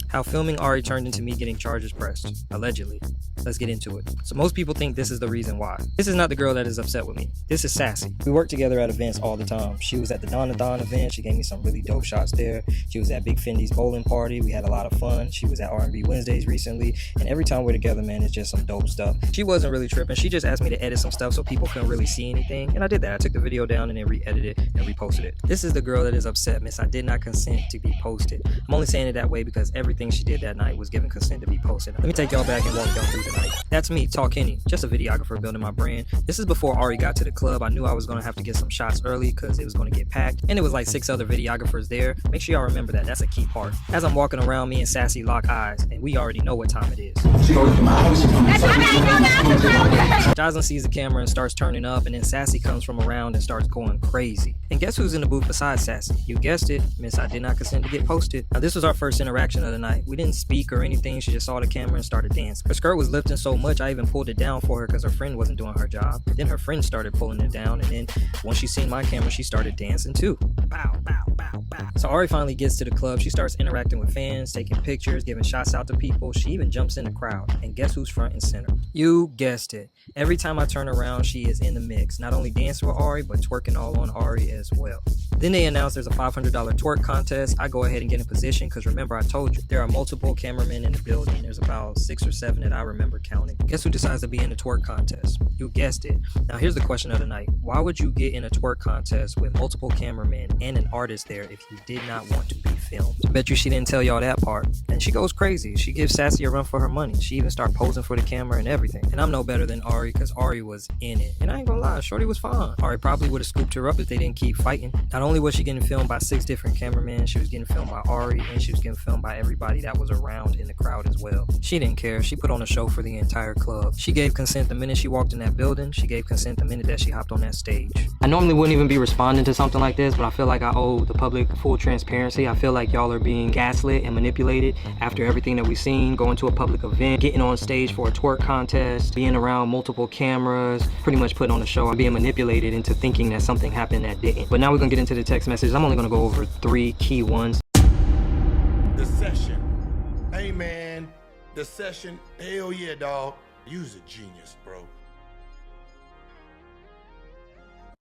How filming Ari turned into me getting charges pressed, allegedly. Let's get into it. So most people think this is the reason why. This is not the girl that is upset with me. This is Sassy. We work together at events all the time. She was at the Donna Don event. She gave me some really dope shots there. She was at Big Fendi's bowling party. We had a lot of fun. She was at R&B Wednesdays recently. And every time we're together, man, it's just some dope stuff. She wasn't really tripping. She just asked me to edit some stuff so people couldn't really see anything. And I did that. I took the video down and then re-edited it and reposted it. This is the girl that is upset, miss. I did not consent to be posted. I'm only saying it that way because everything she did that night was given consent to be posted. Let me take y'all back and walk y'all through the night. That's me, Talk Kenny, just a videographer building my brand. This is before Ari got to the club. I knew I was going to have to get some shots early because it was going to get packed. And it was like 6 other videographers there. Make sure y'all remember that. That's a key part. As I'm walking around, me and Sassy lock eyes, and we already know what time it is. Jocelyn sees the camera and starts turning up, and then Sassy comes from around and starts going crazy. And guess who's in the booth besides Sassy? You guessed it, miss, I did not consent to get posted. Now this was our first interaction of the night. We didn't speak or anything. She just saw the camera and started dancing. Her skirt was lifting so much I even pulled it down for her because her friend wasn't doing her job. Then her friend started pulling it down, and then once she seen my camera, she started dancing too. Bow, bow, bow, bow. So Ari finally gets to the club. She starts interacting with fans, taking pictures, giving shots out to people. She even jumps in the crowd. And guess who's front and center? You guessed it. Every time I turn around, she is in the mix. Not only dancing with Ari, but twerking all on Ari as well. Then they announce there's a $500 twerk contest. I go ahead and get in position because remember I told you there are multiple cameramen in the building. There's about 6 or 7 that I remember counting. Guess who decides to be in the twerk contest? You guessed it. Now here's the question of the night. Why would you get in a twerk contest with multiple cameramen and an artist there if you did not want to be filmed? Bet you she didn't tell y'all that part. And she goes crazy. She gives Sassy a run for her money. She even started posing for the camera and everything. And I'm no better than Ari because Ari was in it. And I ain't gonna lie, Shorty was fine. Ari probably would have scooped her up if they didn't keep fighting. Not only was she getting filmed by 6 different cameramen, she was getting filmed by Ari, and she was getting filmed by everybody that was around in the crowd as well. She didn't care. She put on a show for the entire club. She gave consent the minute she walked in that building. She gave consent the minute that she hopped on that stage. I normally wouldn't even be responding to something like this, but I feel like I owe the public full transparency. I feel like y'all are being gaslit and manipulated after everything that we've seen, going to a public event, getting on stage for a twerk contest, being around multiple cameras, pretty much putting on a show. I'm being manipulated into thinking that something happened that didn't. But now we're gonna get into the text messages. I'm only gonna go over 3 key ones. The session. Hey man, the session. Hell yeah, dog. You's a genius, bro.